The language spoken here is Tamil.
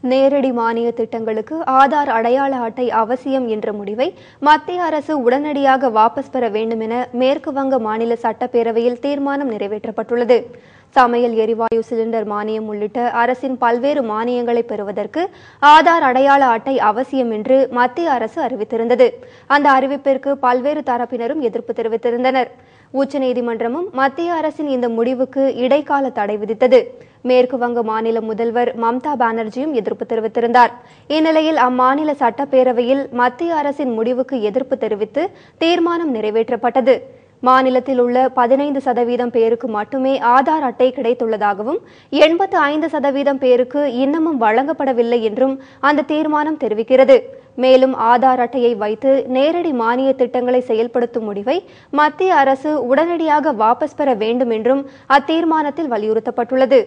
நேரடி மானிய திட்டங்களுக்கு ஆதார் அடையாள அட்டை அவசியம் என்ற முடிவை மத்திய அரசு உடனடியாக வாபஸ் பெற வேண்டும் என மேற்கு வங்க மாநில சட்டப்பேரவையில் தீர்மானம் நிறைவேற்றப்பட்டுள்ளது. சமையல் எரிவாயு சிலிண்டர் மானியம் உள்ளிட்ட அரசின் பல்வேறு மானியங்களை பெறுவதற்கு ஆதார் அடையாள அட்டை அவசியம் என்று மத்திய அரசு அறிவித்திருந்தது. அந்த அறிவிப்பிற்கு பல்வேறு தரப்பினரும் எதிர்ப்பு தெரிவித்திருந்தனர். உச்சநீதிமன்றமும் மத்திய அரசின் இந்த முடிவுக்கு இடைக்கால தடை விதித்தது. மேற்கு வங்க மாநில முதல்வர் மம்தா பானர்ஜியும் எதிர்ப்பு தெரிவித்திருந்தார். இந்நிலையில் அம்மாநில சட்டப்பேரவையில் மத்திய அரசின் முடிவுக்கு எதிர்ப்பு தெரிவித்து தீர்மானம் நிறைவேற்றப்பட்டது. மாநிலத்தில் உள்ள 15% பேருக்கு மட்டுமே ஆதார் அட்டை கிடைத்துள்ளதாகவும் 85% பேருக்கு இன்னமும் வழங்கப்படவில்லை என்றும் அந்த தீர்மானம் தெரிவிக்கிறது. மேலும் ஆதார் அட்டையை வைத்து நேரடி மானிய திட்டங்களை செயல்படுத்தும் முடிவை மத்திய அரசு உடனடியாக வாபஸ் பெற வேண்டும் என்றும் அத்தீர்மானத்தில் வலியுறுத்தப்பட்டுள்ளது.